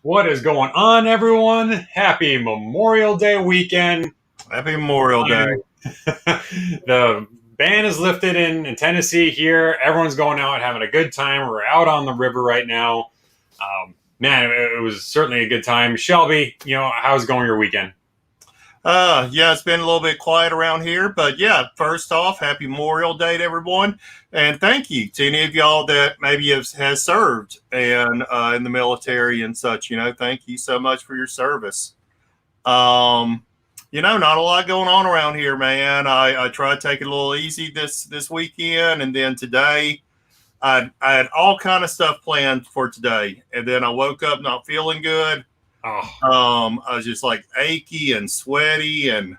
What is going on, everyone? Happy Memorial Day weekend. Happy Memorial Day. The ban is lifted in Tennessee here. Everyone's going out having a good time. We're out on the river right now. Man, it was certainly a good time. Shelby, how's going your weekend? Yeah, it's been a little bit quiet around here, but yeah, first off, happy Memorial Day to everyone. And thank you to any of y'all that maybe has served and in the military and such. Thank you so much for your service. Not a lot going on around here, man. I tried to take it a little easy this weekend, and then today I had all kind of stuff planned for today, and then I woke up not feeling good. I was just like achy and sweaty and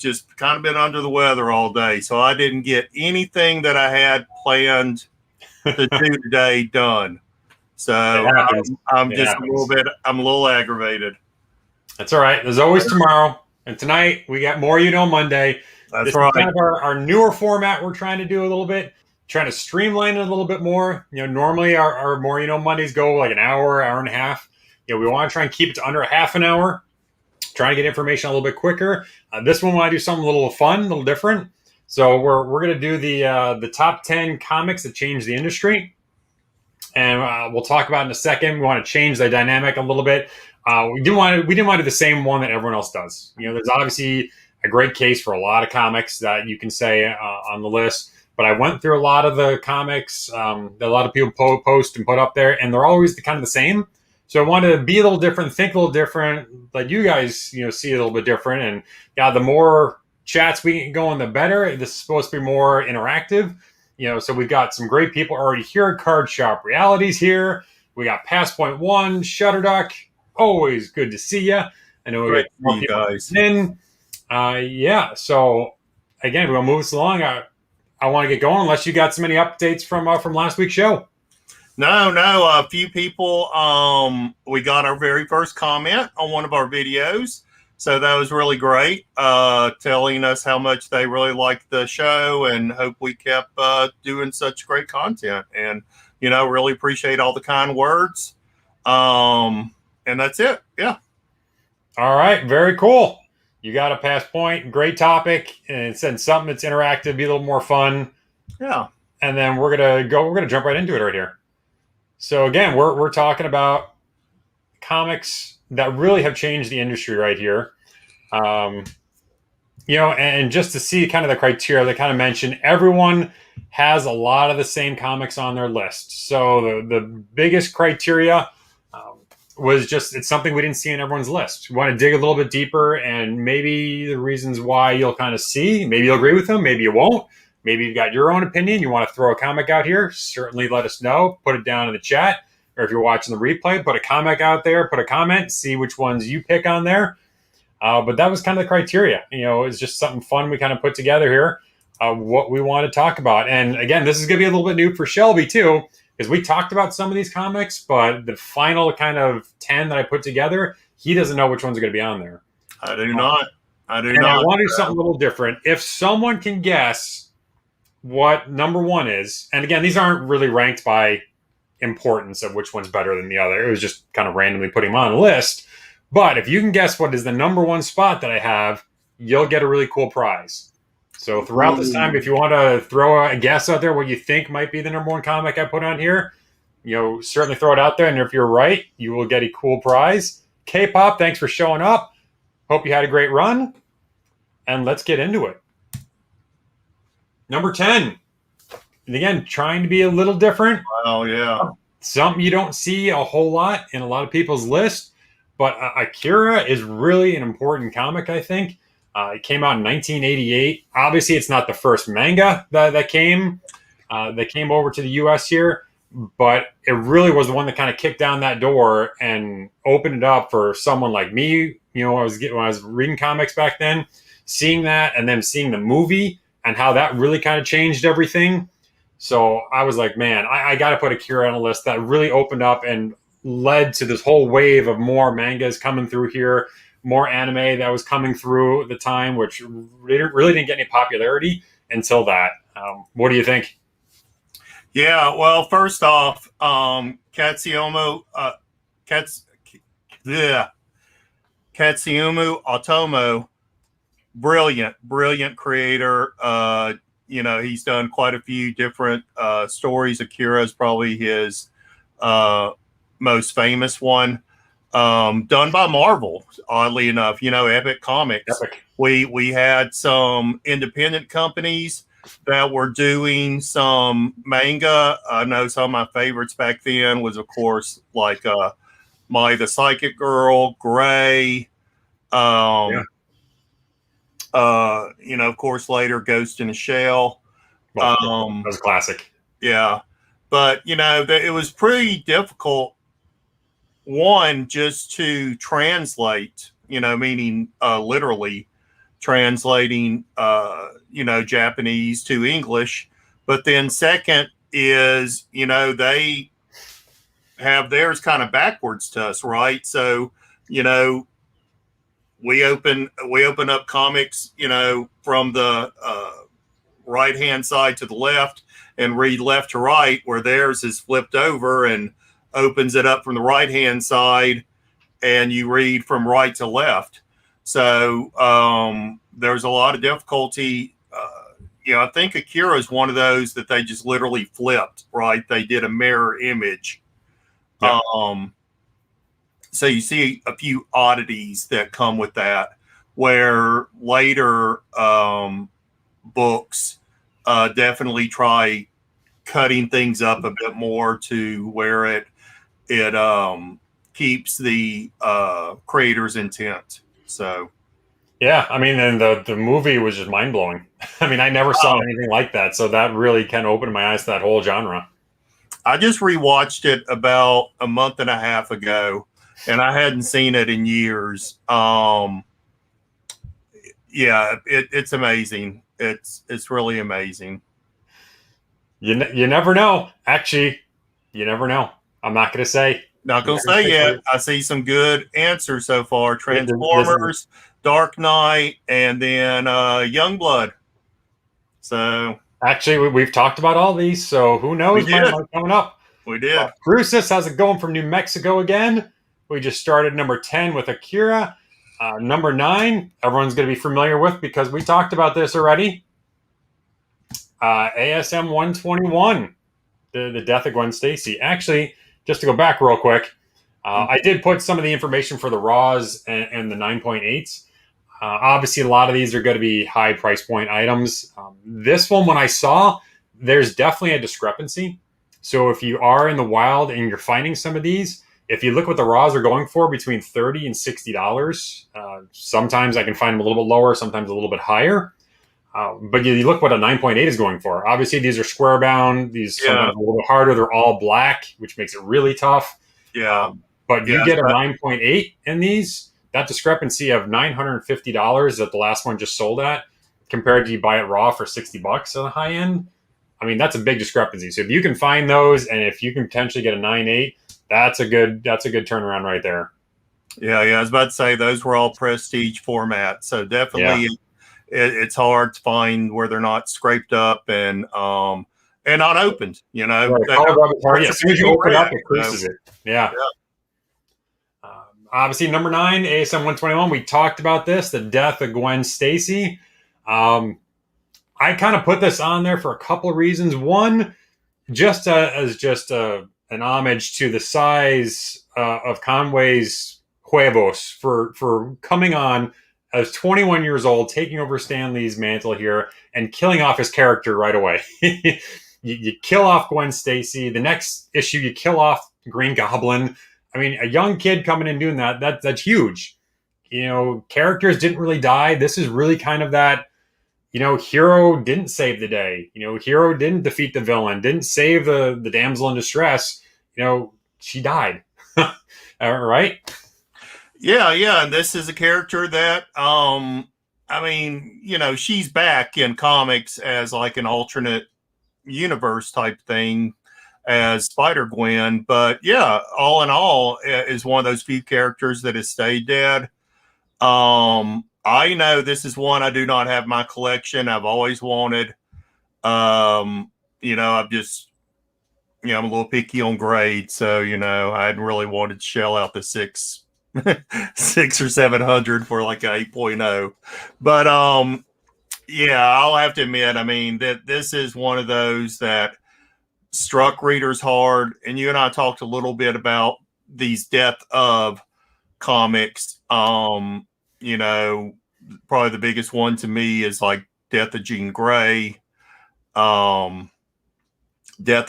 just kind of been under the weather all day. So I didn't get anything that I had planned to do today done. So I'm just I'm a little aggravated. That's all right. There's always tomorrow. And tonight we got More Monday. That's right. Is kind of our newer format we're trying to do a little bit, trying to streamline it a little bit more. Normally our More Mondays go like an hour and a half. We want to try and keep it to under a half an hour, trying to get information a little bit quicker. This one, we want to do something a little fun, a little different. So we're going to do the top 10 comics that changed the industry. And we'll talk about in a second. We want to change the dynamic a little bit. We didn't want to do the same one that everyone else does. There's obviously a great case for a lot of comics that you can say on the list. But I went through a lot of the comics that a lot of people post and put up there, and they're always kind of the same. So I wanted to be a little different, think a little different, like you guys, see a little bit different. And the more chats we get going, the better. This is supposed to be more interactive. So we've got some great people already here at Card Shop Realities here. We got Pass Point One, Shutterduck. Always good to see you. I know we got more people guys in. So again, we're gonna move this along. I want to get going unless you got so many updates from last week's show. No. A few people, we got our very first comment on one of our videos. So that was really great, telling us how much they really liked the show and hope we kept doing such great content. And, really appreciate all the kind words. And that's it. Yeah. All right. Very cool. You got a Pass Point. Great topic. And it said something that's interactive, be a little more fun. Yeah. And then we're going to jump right into it right here. So again, we're talking about comics that really have changed the industry right here. And just to see kind of the criteria they kind of mentioned, everyone has a lot of the same comics on their list. So the biggest criteria was just, it's something we didn't see in everyone's list. We want to dig a little bit deeper, and maybe the reasons why you'll kind of see, maybe you'll agree with them, maybe you won't. Maybe you've got your own opinion. You want to throw a comic out here, certainly let us know. Put it down in the chat. Or if you're watching the replay, put a comic out there, put a comment, see which ones you pick on there. But that was kind of the criteria. It's just something fun we kind of put together here, what we want to talk about. And again, this is going to be a little bit new for Shelby too, because we talked about some of these comics, but the final kind of 10 that I put together, he doesn't know which ones are going to be on there. I do not. I want to do something a little different. If someone can guess what number one is, and again, these aren't really ranked by importance of which one's better than the other. It was just kind of randomly putting them on the list. But if you can guess what is the number one spot that I have, you'll get a really cool prize. So throughout this time, if you want to throw a guess out there, what you think might be the number one comic I put on here, certainly throw it out there. And if you're right, you will get a cool prize. K-Pop, thanks for showing up. Hope you had a great run. And let's get into it. Number 10. And again, trying to be a little different. Oh, yeah. Something you don't see a whole lot in a lot of people's list. But Akira is really an important comic, I think. It came out in 1988. Obviously, it's not the first manga that came over to the U.S. here. But it really was the one that kind of kicked down that door and opened it up for someone like me. When I was reading comics back then, seeing that and then seeing the movie and how that really kind of changed everything. So I was like, man, I got to put Akira on a list. That really opened up and led to this whole wave of more mangas coming through here, more anime that was coming through at the time, which really didn't get any popularity until that. What do you think? Yeah, well, first off, Katsuyomo Katsumu Otomo, brilliant creator. He's done quite a few different stories. Akira is probably his most famous one. Done by Marvel, oddly enough, Epic Comics. Epic. We had some independent companies that were doing some manga. I know some of my favorites back then was, of course, like Mai the Psychic Girl, Gray. Of course, later Ghost in a Shell. Well, that was a classic. Yeah, but it was pretty difficult. One, just to translate, meaning literally translating, Japanese to English. But then second is, they have theirs kind of backwards to us, right? So, we open up comics, from the right hand side to the left and read left to right, where theirs is flipped over and opens it up from the right hand side and you read from right to left. So there's a lot of difficulty. I think Akira is one of those that they just literally flipped, right? They did a mirror image. Yeah. So you see a few oddities that come with that, where later books definitely try cutting things up a bit more to where it keeps the creator's intent. So yeah, I mean, and the movie was just mind blowing. I mean, I never saw anything like that, so that really kind of opened my eyes to that whole genre. I just rewatched it about a month and a half ago, and I hadn't seen it in years. It's amazing. It's really amazing. You never know. Actually, you never know. I'm not going to say. Not going to say yet. I see some good answers so far. Transformers, Dark Knight, and then Youngblood. So actually, we've talked about all these, so who knows what's coming up. We did. Crucis, how's it going from New Mexico again? We just started number 10 with Akira. Number 9, everyone's going to be familiar with because we talked about this already. ASM 121, the death of Gwen Stacy. Actually, just to go back real quick, I did put some of the information for the Raws and the 9.8s. Obviously, a lot of these are going to be high price point items. This one, when I saw, there's definitely a discrepancy. So if you are in the wild and you're finding some of these, if you look what the Raws are going for, between $30 and $60. Sometimes I can find them a little bit lower, sometimes a little bit higher. But you look what a 9.8 is going for. Obviously, these are square bound. These sometimes a little bit harder. They're all black, which makes it really tough. Yeah. But you get a 9.8 in these, that discrepancy of $950 that the last one just sold at, compared to you buy it raw for $60 on the high end. I mean, that's a big discrepancy. So if you can find those, and if you can potentially get a 9.8, that's a good turnaround right there. Yeah. I was about to say those were all prestige format. So definitely it's hard to find where they're not scraped up and not opened. Right. As soon as you open up, it creases it. Yeah. Obviously, number 9, ASM 121. We talked about this, the death of Gwen Stacy. I kind of put this on there for a couple of reasons. One, just as an homage to the size of Conway's huevos for coming on as 21 years old, taking over Stan Lee's mantle here and killing off his character right away. you kill off Gwen Stacy. The next issue, you kill off Green Goblin. I mean, a young kid coming in doing that's huge. Characters didn't really die. This is really kind of that, hero didn't save the day. Hero didn't defeat the villain, didn't save the damsel in distress. She died. All right. Yeah. And this is a character that, she's back in comics as like an alternate universe type thing as Spider-Gwen. But yeah, all in all, is one of those few characters that has stayed dead. I know this is one I do not have in my collection. I've always wanted. I've just I'm a little picky on grade, so I hadn't really wanted to shell out the six or 700 for like an 8.0. But yeah, I'll have to admit, I mean, that this is one of those that struck readers hard. And you and I talked a little bit about these death of comics. Probably the biggest one to me is like Death of Jean Grey, Death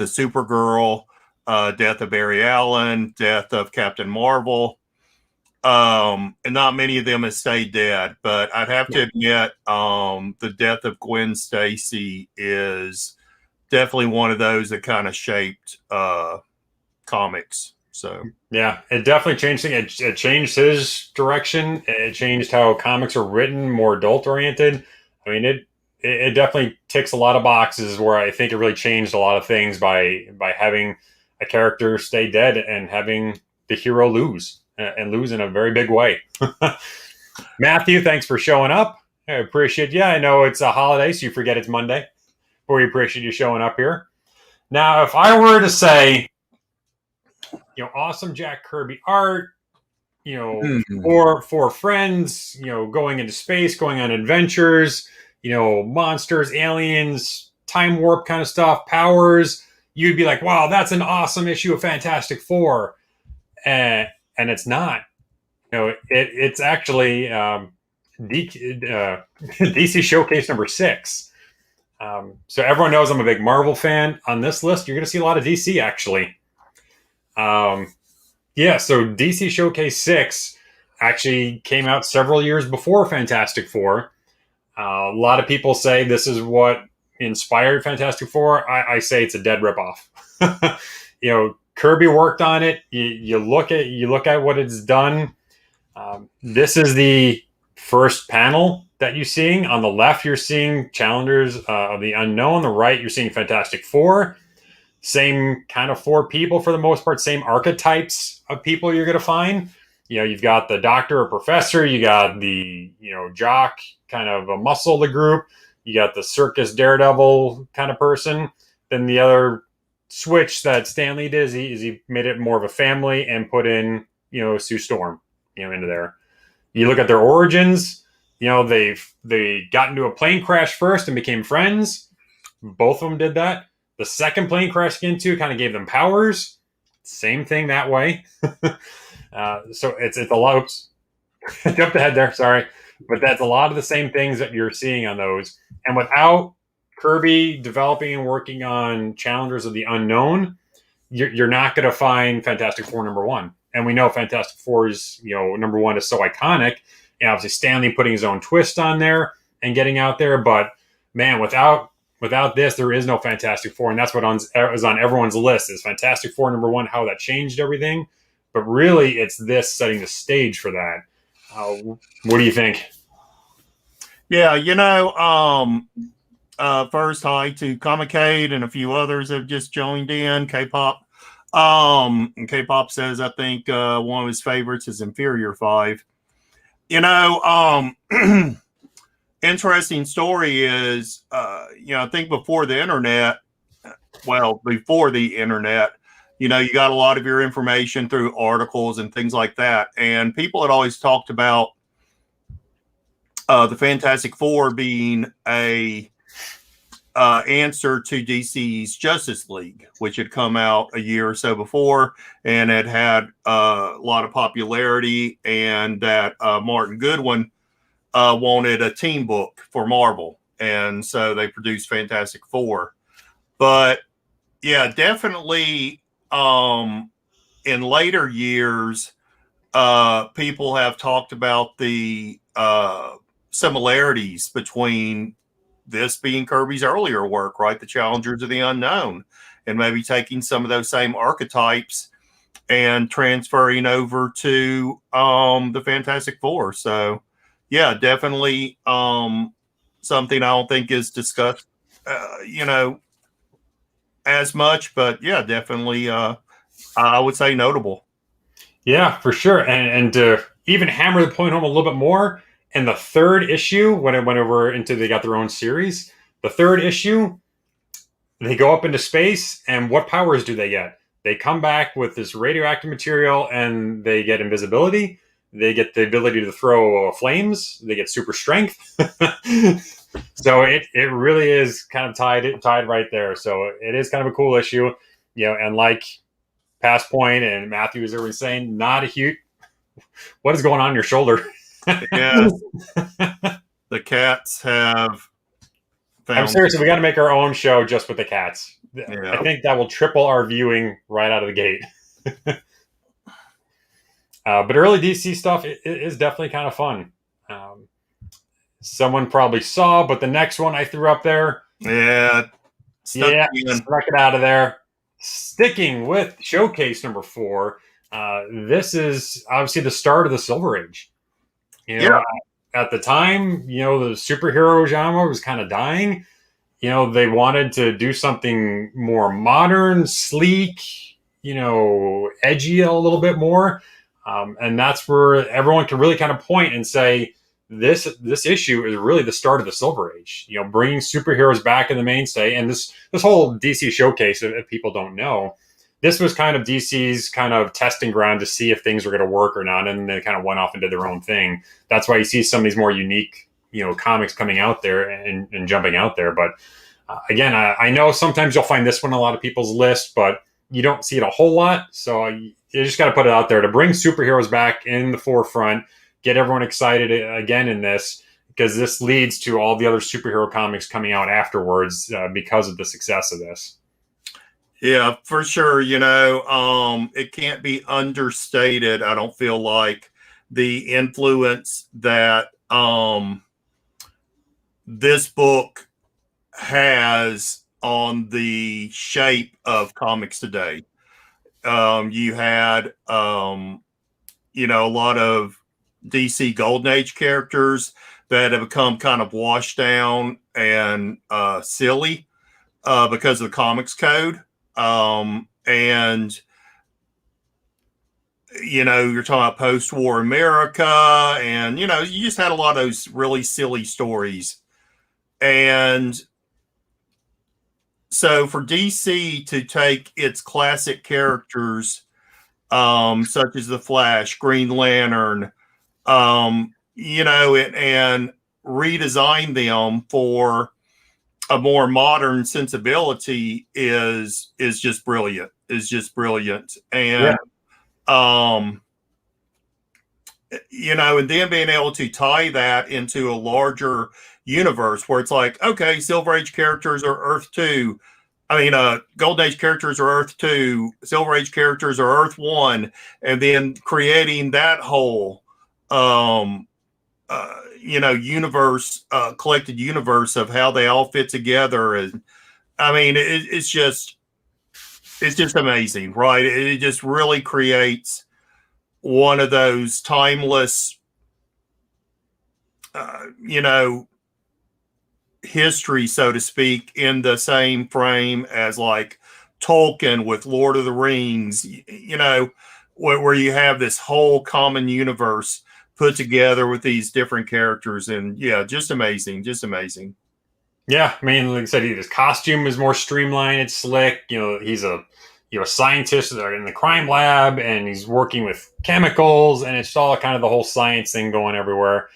of Supergirl, Death of Barry Allen, Death of Captain Marvel. And not many of them have stayed dead, but I'd have to admit, the death of Gwen Stacy is definitely one of those that kind of shaped comics. So yeah, it definitely changed things. It changed his direction. It changed how comics are written, more adult oriented. I mean, it definitely ticks a lot of boxes where I think it really changed a lot of things by having a character stay dead and having the hero lose and lose in a very big way. Matthew, thanks for showing up. I appreciate you. I know it's a holiday, so you forget it's Monday, but we appreciate you showing up here. Now, if I were to say, awesome Jack Kirby art, for friends, going into space, going on adventures, monsters, aliens, time warp kind of stuff, powers, you'd be like, wow, that's an awesome issue of Fantastic Four. And it's not. It's actually DC Showcase number 6. So everyone knows I'm a big Marvel fan. On this list, you're going to see a lot of DC, actually. So DC Showcase 6 actually came out several years before Fantastic Four. A lot of people say this is what inspired Fantastic Four. I say it's a dead ripoff. Kirby worked on it. You look at what it's done. This is the first panel that you're seeing. On the left, you're seeing Challengers of the Unknown. The right, you're seeing Fantastic Four. Same kind of 4 people for the most part. Same archetypes of people you're going to find. You've got the doctor or professor. You got the jock, kind of a muscle of the group. You got the circus daredevil kind of person. Then the other switch that Stan Lee did is he made it more of a family and put in Sue Storm into there. You look at their origins. They got into a plane crash first and became friends. Both of them did that. The second plane crash into kind of gave them powers. Same thing that way. So it's a lot. Oops, jumped ahead there. Sorry, but that's a lot of the same things that you're seeing on those. And without Kirby developing and working on Challengers of the Unknown, you're not going to find Fantastic Four number 1. And we know Fantastic Four's number 1 is so iconic. And obviously Stan Lee putting his own twist on there and getting out there. But man, without this, there is no Fantastic Four, and that's what is on everyone's list is Fantastic Four number 1, how that changed everything. But really, it's this setting the stage for that. What do you think? Yeah, first, hi to Comicade and a few others have just joined in. K-pop. And K-pop says, I think one of his favorites is Inferior 5. Interesting story is, I think before the internet, you got a lot of your information through articles and things like that. And people had always talked about the Fantastic Four being a answer to DC's Justice League, which had come out a year or so before and had a lot of popularity, and that Martin Goodwin wanted a team book for Marvel. And so they produced Fantastic Four. But yeah, definitely in later years, people have talked about the similarities between this being Kirby's earlier work, right? The Challengers of the Unknown, and maybe taking some of those same archetypes and transferring over to the Fantastic Four. So yeah, definitely something I don't think is discussed, as much, but yeah, definitely I would say notable. Yeah, for sure. And to even hammer the point home a little bit more, in the 3rd issue, when it went over into they got their own series, the 3rd issue, they go up into space, and what powers do they get? They come back with this radioactive material, and they get invisibility. They get the ability to throw flames. They get super strength. So it really is kind of tied right there. So it is kind of a cool issue, and like Past Point and Matthew, as everyone's saying, not a huge. What is going on in your shoulder? Yes, the cats have. I'm serious. We got to make our own show just with the cats. Yeah. I think that will triple our viewing right out of the gate. But early DC stuff is definitely kind of fun. Someone probably saw, but the next one I threw up there. Yeah. Stuck it out of there. Sticking with showcase number 4. This is obviously the start of the Silver Age. At the time, the superhero genre was kind of dying. They wanted to do something more modern, sleek, edgy a little bit more. And that's where everyone can really kind of point and say, this issue is really the start of the Silver Age, bringing superheroes back in the mainstay. And this whole DC showcase, if people don't know, this was kind of DC's kind of testing ground to see if things were going to work or not. And they kind of went off and did their own thing. That's why you see some of these more unique, comics coming out there and jumping out there. But again, I know sometimes you'll find this one on a lot of people's list, but you don't see it a whole lot. So you just got to put it out there to bring superheroes back in the forefront, get everyone excited again in this, because this leads to all the other superhero comics coming out afterwards because of the success of this. Yeah, for sure. It can't be understated. I don't feel like the influence that this book has on the shape of comics today. You had, a lot of DC Golden Age characters that have become kind of washed down and silly because of the comics code. And you're talking about post-war America, and you just had a lot of those really silly stories. And so for DC to take its classic characters, such as the Flash, Green Lantern, and redesign them for a more modern sensibility is just brilliant. And and then being able to tie that into a larger universe where it's like, okay, Silver Age characters are Earth 2. Golden Age characters are Earth 2, Silver Age characters are Earth 1, and then creating that whole universe, collected universe of how they all fit together. And it's just amazing, right? It just really creates one of those timeless, history, so to speak, in the same frame as like Tolkien with Lord of the Rings, where you have this whole common universe put together with these different characters. And yeah, just amazing. Yeah, like I said, his costume is more streamlined, it's slick. He's a scientist in the crime lab, and he's working with chemicals, and it's all kind of the whole science thing going everywhere.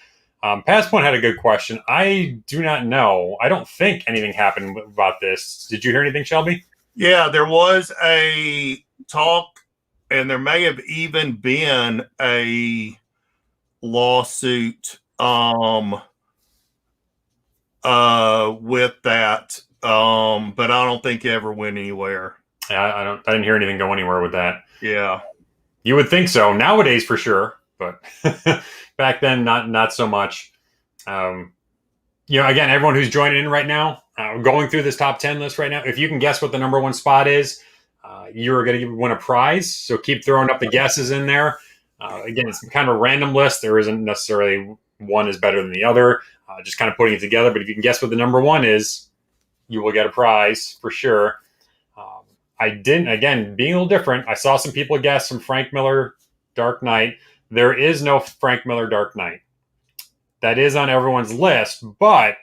Past Point had a good question. I do not know. I don't think anything happened about this. Did you hear anything, Shelby? Yeah, there was a talk, and there may have even been a lawsuit with that, but I don't think it ever went anywhere. Yeah, I didn't hear anything go anywhere with that. Yeah, you would think so nowadays for sure, but back then not so much. Again, everyone who's joining in right now, going through this top 10 list right now, if you can guess what the number 1 spot is, you're going to win a prize. So keep throwing up the guesses in there. Again, it's kind of a random list. There isn't necessarily one is better than the other. Just kind of putting it together. But if you can guess what the number 1 is, you will get a prize for sure. I didn't, again, being a little different, I saw some people guess some Frank Miller Dark Knight. There is no Frank Miller Dark Knight. That is on everyone's list, but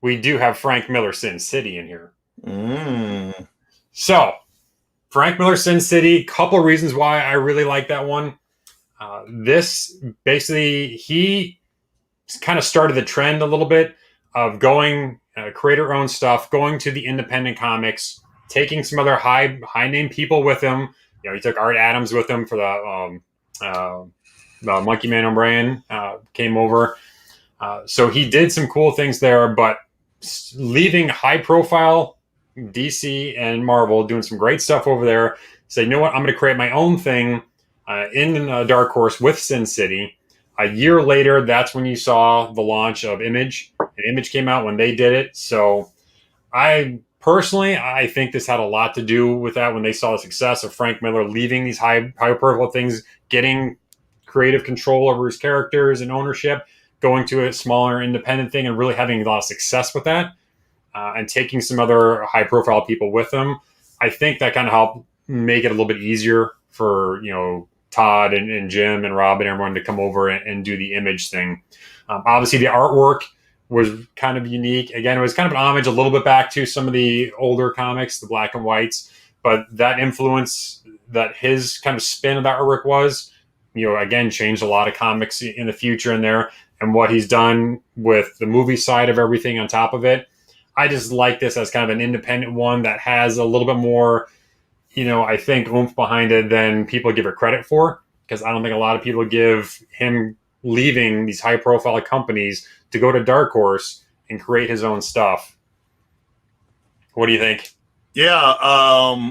we do have Frank Miller Sin City in here. Mm. So, Frank Miller's Sin City, couple reasons why I really like that one. This basically, he kind of started the trend a little bit of going creator owned stuff, going to the independent comics, taking some other high name people with him. You know, he took Art Adams with him for the Monkey Man O'Brien came over. So he did some cool things there, but leaving high profile DC and Marvel doing some great stuff over there. Say, you know what? I'm going to create my own thing in Dark Horse with Sin City. A year later, that's when you saw the launch of Image. And Image came out when they did it. So I personally, I think this had a lot to do with that when they saw the success of Frank Miller leaving these high profile things, getting creative control over his characters and ownership, going to a smaller independent thing and really having a lot of success with that. And taking some other high profile people with them. I think that kind of helped make it a little bit easier for, Todd and Jim and Rob and everyone to come over and do the Image thing. Obviously, the artwork was kind of unique. Again, it was kind of an homage a little bit back to some of the older comics, the black and whites, but that influence that his kind of spin of that artwork was, again, changed a lot of comics in the future in there. And what he's done with the movie side of everything on top of it, I just like this as kind of an independent one that has a little bit more, I think, oomph behind it than people give it credit for. Because I don't think a lot of people give him leaving these high profile companies to go to Dark Horse and create his own stuff. What do you think? Yeah.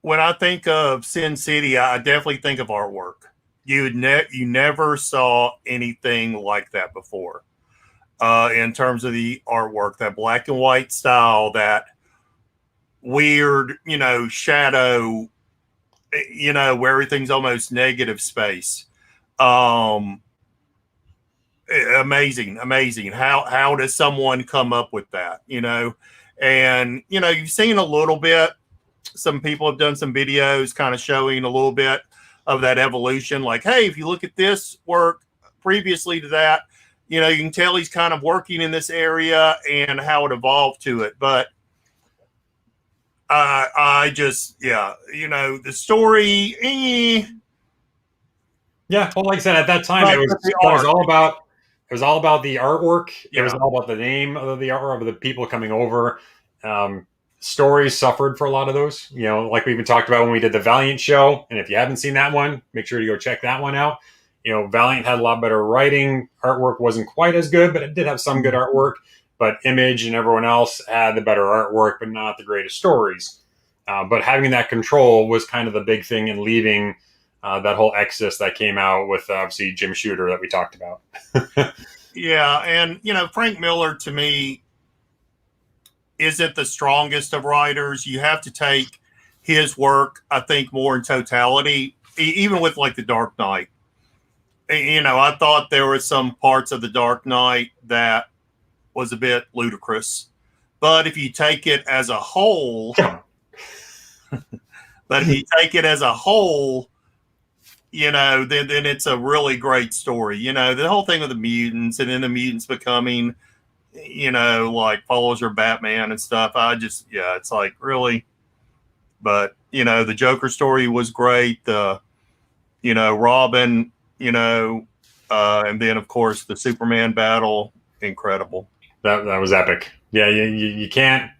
When I think of Sin City, I definitely think of artwork. You never saw anything like that before. In terms of the artwork, that black and white style, that weird, shadow, where everything's almost negative space. Amazing. How does someone come up with that? And you've seen a little bit. Some people have done some videos kind of showing a little bit of that evolution. Like, hey, if you look at this work previously to that, you can tell he's kind of working in this area and how it evolved to it. But I just, the story. Yeah, well, like I said, at that time, it was all about the artwork. Yeah. It was all about the name of the artwork of the people coming over. Stories suffered for a lot of those, like we even talked about when we did the Valiant show. And if you haven't seen that one, make sure to go check that one out. Valiant had a lot better writing. Artwork wasn't quite as good, but it did have some good artwork. But Image and everyone else had the better artwork, but not the greatest stories. But having that control was kind of the big thing in leaving that whole Exodus that came out with obviously Jim Shooter that we talked about. Yeah, and Frank Miller to me isn't the strongest of writers. You have to take his work, I think, more in totality, even with like the Dark Knight. I thought there were some parts of the Dark Knight that was a bit ludicrous. But if you take it as a whole, then it's a really great story. The whole thing with the mutants and then the mutants becoming, like followers of Batman and stuff. It's like really. But, the Joker story was great. The, Robin, and then, of course, the Superman battle, incredible. That was epic. Yeah, you can't,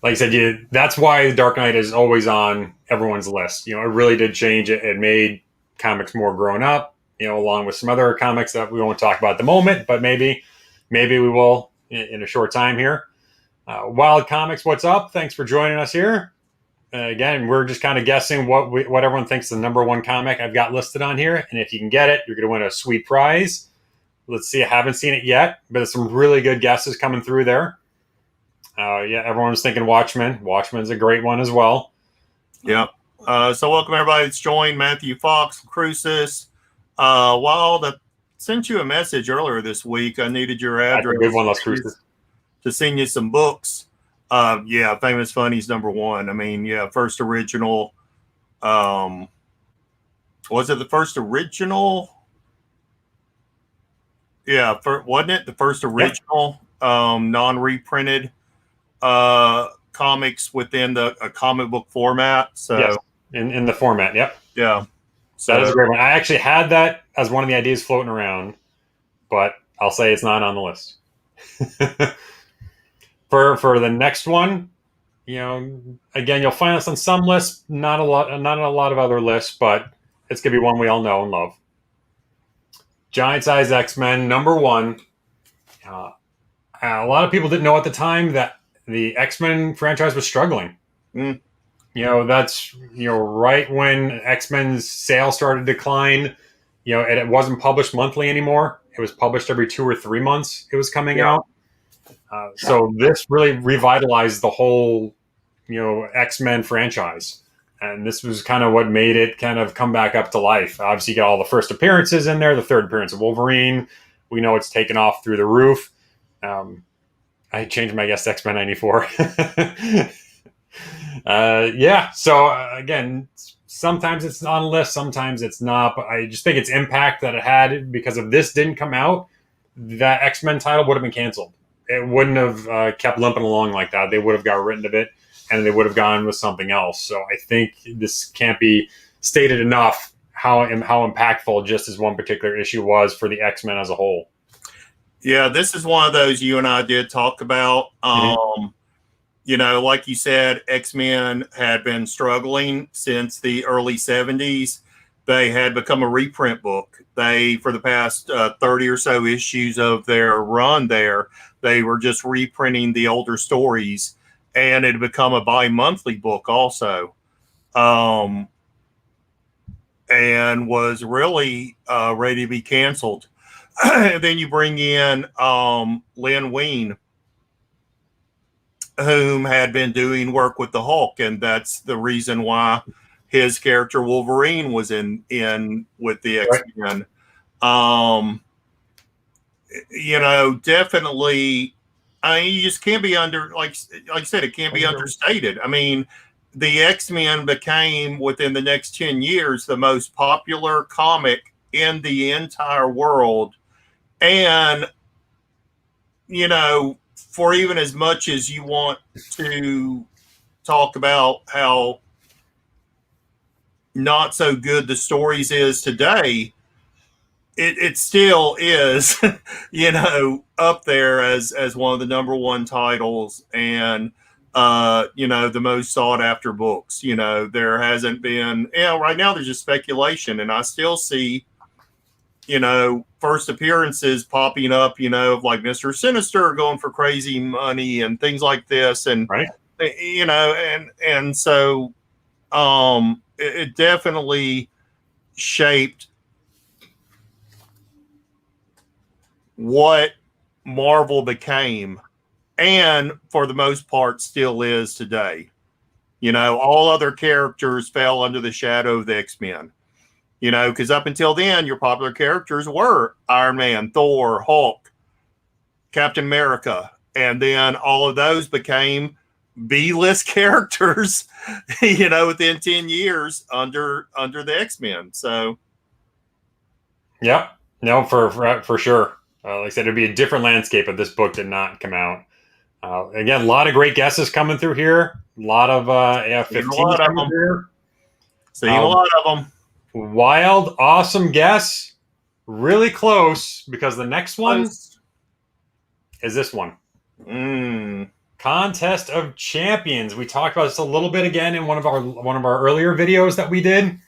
like I said, that's why the Dark Knight is always on everyone's list. It really did change it. It made comics more grown up, along with some other comics that we won't talk about at the moment, but maybe we will in a short time here. Wild Comics, what's up? Thanks for joining us here. Again, we're just kind of guessing what everyone thinks the number one comic I've got listed on here. And if you can get it, you're going to win a sweet prize. Let's see. I haven't seen it yet, but there's some really good guesses coming through there. Everyone's thinking Watchmen. Watchmen's a great one as well. Yeah. So welcome everybody that's joined. Matthew Fox, Crucis. I sent you a message earlier this week. I needed your address. That's a good one, Las Crucis. To send you some books. Famous Funnies #1. I mean, first original. Was it the first original? Yeah, wasn't it the first Yep. original non-reprinted comics within a comic book format? Yes. So In the format. Yep. yeah, That is so a great one. I actually had that as one of the ideas floating around, but I'll say it's not on the list. For the next one, again, you'll find us on some lists, not on a lot of other lists, but it's gonna be one we all know and love. Giant Size X-Men #1. Uh, a lot of people didn't know at the time that the X-Men franchise was struggling. mm, That's right when X-Men's sales started to decline. And it wasn't published monthly anymore. It was published every 2 or 3 months. It was coming yeah, out. So this really revitalized the whole X-Men franchise, and this was kind of what made it kind of come back up to life. Obviously, you got all the first appearances in there. The third appearance of Wolverine, we know it's taken off through the roof. I changed my guess to X-Men '94. Yeah. So again, sometimes it's on a list, sometimes it's not. But I just think its impact that it had, because if this didn't come out, that X-Men title would have been canceled. It wouldn't have kept limping along like that. They would have got rid of it, and they would have gone with something else. So I think this can't be stated enough how impactful just as one particular issue was for the X-Men as a whole. yeah. This is one of those you and I did talk about. Mm-hmm. Like you said, X-Men had been struggling since the early 70s. They had become a reprint book. They, for the past 30 or so issues of their run there, they were just reprinting the older stories, and it had become a bi-monthly book also. And was really ready to be canceled. And then you bring in Len Wein, whom had been doing work with the Hulk, and that's the reason why his character Wolverine was in with the Right. X-Men. Definitely. I mean, you just can't be like I said, it can't be understated. I mean, the X-Men became, within the next 10 years, the most popular comic in the entire world. And, for even as much as you want to talk about how not so good the stories is today, it still is, up there as one of the #1 titles, and the most sought after books. There hasn't been, right now there's just speculation, and I still see, first appearances popping up, of like Mr. Sinister going for crazy money and things like this, and Right. and so it definitely shaped what Marvel became, and for the most part still is today. All other characters fell under the shadow of the X-Men. Because up until then, your popular characters were Iron Man, Thor, Hulk, Captain America, and then all of those became B-list characters, within 10 years under the X-Men. So, Yeah. No, for sure. Like I said, it'd be a different landscape if this book did not come out. Again, a lot of great guesses coming through here. A lot of seen a 15 lot of coming them. through here. Seen a lot of them. Wild, awesome guess. Really close, because the next one is this one. Contest of Champions. We talked about this a little bit again in one of our earlier videos that we did.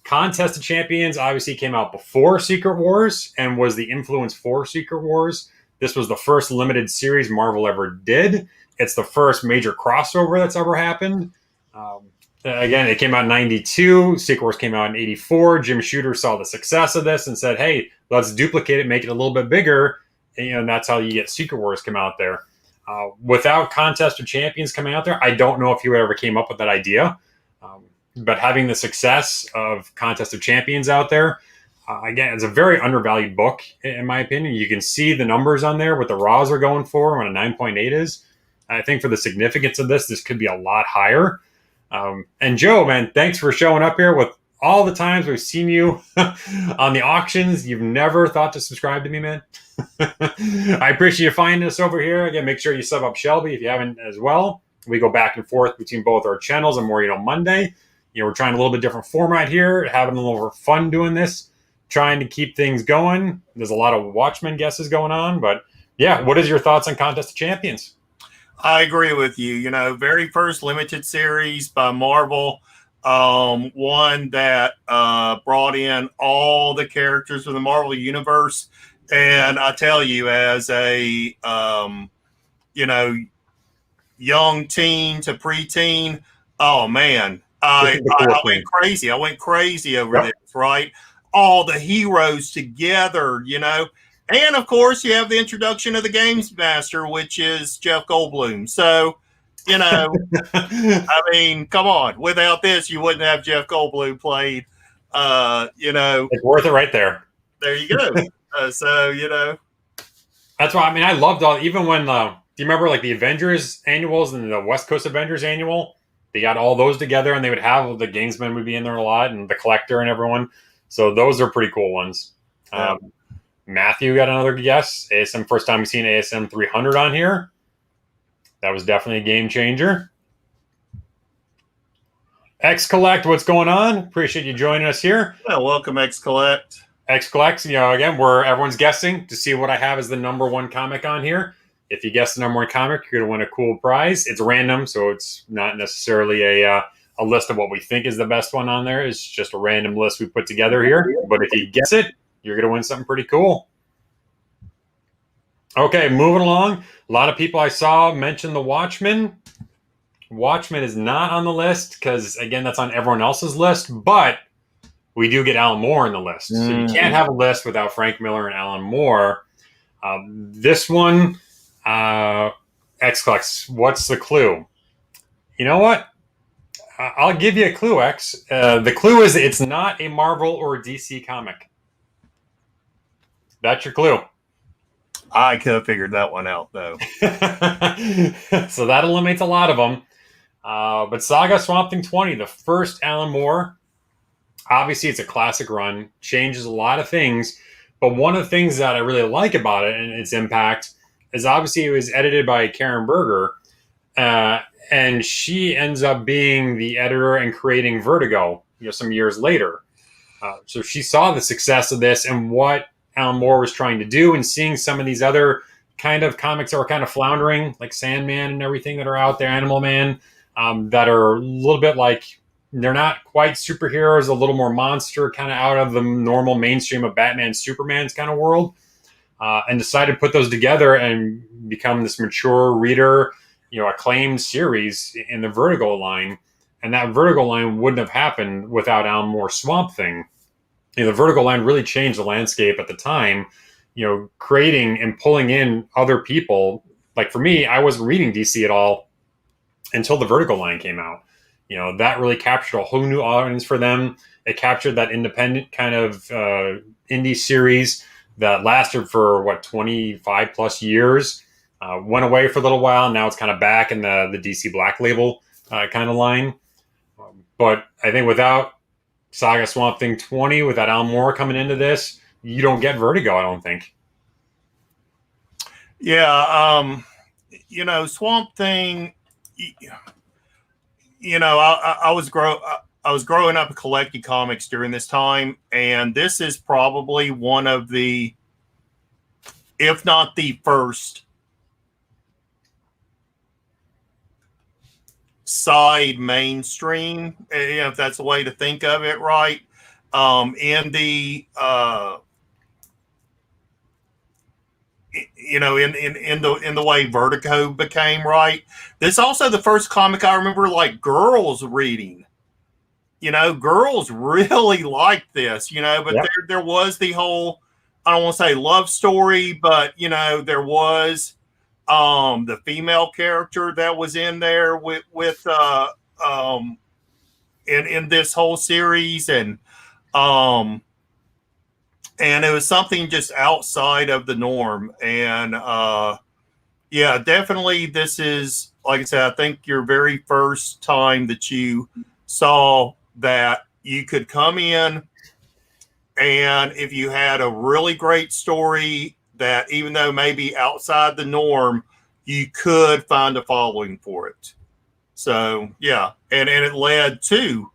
Contest of Champions obviously came out before Secret Wars and was the influence for Secret Wars. This was the first limited series Marvel ever did. It's the first major crossover that's ever happened. Again, it came out in '92. Secret Wars came out in '84. Jim Shooter saw the success of this and said, hey, let's duplicate it, make it a little bit bigger. And that's how you get Secret Wars come out there. Without Contest of Champions coming out there, I don't know if he ever came up with that idea. But having the success of Contest of Champions out there, again, it's a very undervalued book, in my opinion. You can see the numbers on there, what the raws are going for, what a 9.8 is. I think for the significance of this could be a lot higher. And Joe, man, thanks for showing up here with all the times we've seen you on the auctions, you've never thought to subscribe to me, man. I appreciate you finding us over here. Again, make sure you sub up Shelby if you haven't as well. We go back and forth between both our channels on More Monday. We're trying a little bit different format here, having a little more fun doing this, trying to keep things going. There's a lot of Watchmen guesses going on, but yeah, what is your thoughts on Contest of Champions? I agree with you. Very first limited series by Marvel, one that brought in all the characters from the Marvel universe. And I tell you, as a young teen to preteen, oh man, I went crazy. I went crazy over this, right? All the heroes together, And of course, you have the introduction of the Games Master, which is Jeff Goldblum. So, I mean, come on. Without this, you wouldn't have Jeff Goldblum played. It's worth it right there. There you go. That's why. I mean, I loved all. Even when do you remember like the Avengers annuals and the West Coast Avengers annual? They got all those together, and they would have the Gamesman would be in there a lot, and the Collector and everyone. So those are pretty cool ones. Yeah. Matthew got another guess. ASM, first time we've seen ASM 300 on here. That was definitely a game changer. X Collect, what's going on? Appreciate you joining us here. Well, welcome, X Collect. X Collect, again, where everyone's guessing to see what I have as the number one comic on here. If you guess the number one comic, you're going to win a cool prize. It's random, so it's not necessarily a list of what we think is the best one on there. It's just a random list we put together here. But if you guess it, you're going to win something pretty cool. Okay, moving along. A lot of people I saw mention the Watchmen. Watchmen is not on the list because, again, that's on everyone else's list. But we do get Alan Moore in the list. So you can't have a list without Frank Miller and Alan Moore. This one, X-Flex, what's the clue? You know what? I'll give you a clue, X. The clue is it's not a Marvel or DC comic. That's your clue. I could have figured that one out, though. So that eliminates a lot of them. But Saga Swamp Thing 20, the first Alan Moore, obviously it's a classic run, changes a lot of things. But one of the things that I really like about it and its impact is obviously it was edited by Karen Berger. And she ends up being the editor and creating Vertigo, some years later. So she saw the success of this and what Alan Moore was trying to do, and seeing some of these other kind of comics that were kind of floundering, like Sandman and everything that are out there, Animal Man, that are a little bit like, they're not quite superheroes, a little more monster, kind of out of the normal mainstream of Batman, Superman's kind of world, and decided to put those together and become this mature reader, acclaimed series in the Vertigo line. And that Vertigo line wouldn't have happened without Alan Moore's Swamp Thing. The Vertigo line really changed the landscape at the time, creating and pulling in other people. Like for me, I wasn't reading DC at all until the Vertigo line came out. That really captured a whole new audience for them. It captured that independent kind of indie series that lasted for 25 plus years. Went away for a little while. Now it's kind of back in the DC Black Label kind of line. But I think without Saga Swamp Thing 20, without Alan Moore coming into this, you don't get Vertigo, I don't think. Yeah, Swamp Thing. I was growing up collecting comics during this time, and this is probably one of the, if not the first, side mainstream, if that's a way to think of it, right? In the in the way Vertigo became, right? This is also the first comic I remember like girls reading. Girls really liked this, but yep. there was the whole, I don't want to say love story, but there was the female character that was in there with in this whole series, and it was something just outside of the norm. And yeah, definitely this is, like I said, I think your very first time that you saw that you could come in, and if you had a really great story that, even though maybe outside the norm, you could find a following for it. So yeah, and it led to,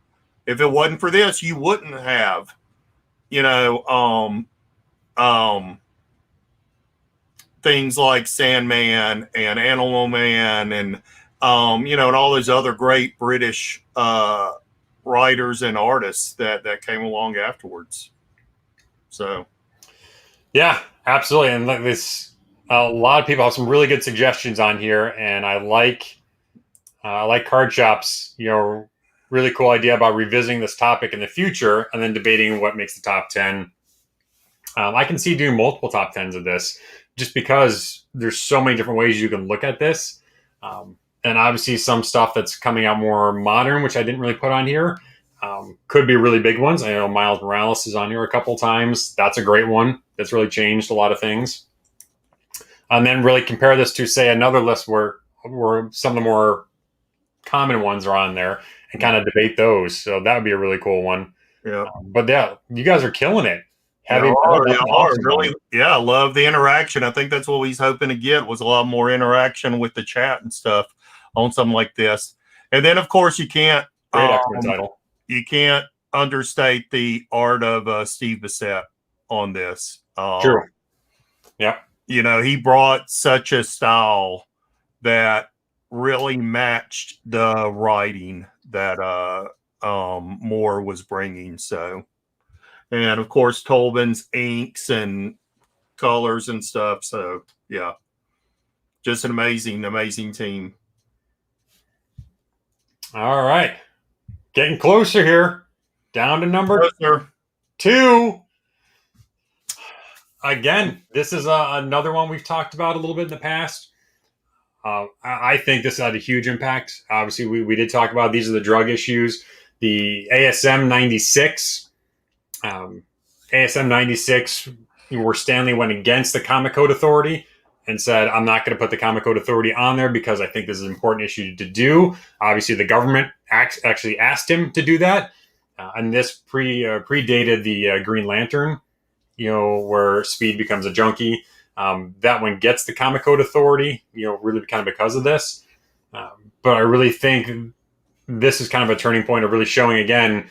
if it wasn't for this, you wouldn't have, you know, things like Sandman and Animal Man and you know, and all those other great British writers and artists that came along afterwards. So Yeah, absolutely. And this, a lot of people have some really good suggestions on here, and I like Card Shop's, really cool idea about revisiting this topic in the future and then debating what makes the top 10. I can see doing multiple top 10s of this just because there's so many different ways you can look at this. And obviously some stuff that's coming out more modern, which I didn't really put on here, could be really big ones. I know Miles Morales is on here a couple times. That's a great one. That's really changed a lot of things. And then really compare this to, say, another list where some of the more common ones are on there and kind of debate those. So that would be a really cool one. yeah. But yeah, you guys are killing it. They are really, yeah. I love the interaction. I think that's what he's hoping to get, was a lot more interaction with the chat and stuff on something like this. And then, of course, you can't title. You can't understate the art of Steve Bissette on this. True. Yeah. You know, he brought such a style that really matched the writing that Moore was bringing. So, and of course, Tolman's inks and colors and stuff. So, yeah, just an amazing, amazing team. All right. Getting closer here. Down to number 2. Again, this is another one we've talked about a little bit in the past. I think this had a huge impact. Obviously, we did talk about these are the drug issues. The ASM 96. ASM 96, where Stanley went against the Comic Code Authority and said, I'm not going to put the Comic Code Authority on there because I think this is an important issue to do. Obviously, the government actually asked him to do that. And this predated the Green Lantern, where Speed becomes a junkie. That one gets the Comic Code Authority, really kind of because of this. But I really think this is kind of a turning point of really showing again,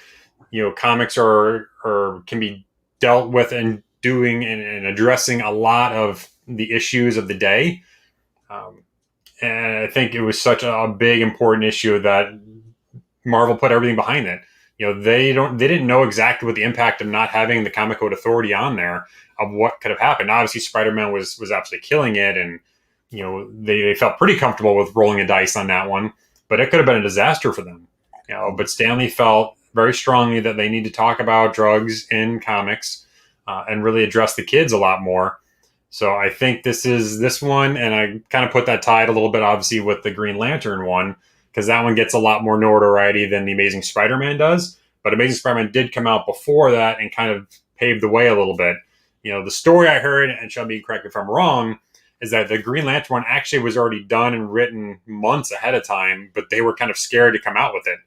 comics can be dealt with and doing and addressing a lot of the issues of the day. And I think it was such a big, important issue that Marvel put everything behind it. They didn't know exactly what the impact of not having the Comic Code Authority on there of what could have happened. Obviously, Spider-Man was absolutely killing it, and they felt pretty comfortable with rolling a dice on that one. But it could have been a disaster for them. But Stanley felt very strongly that they need to talk about drugs in comics and really address the kids a lot more. So I think this one, and I kind of put that tied a little bit, obviously, with the Green Lantern one, because that one gets a lot more notoriety than the Amazing Spider-Man does. But Amazing Spider-Man did come out before that and kind of paved the way a little bit. The story I heard, and Shelby, correct me if I'm wrong, is that the Green Lantern one actually was already done and written months ahead of time, but they were kind of scared to come out with it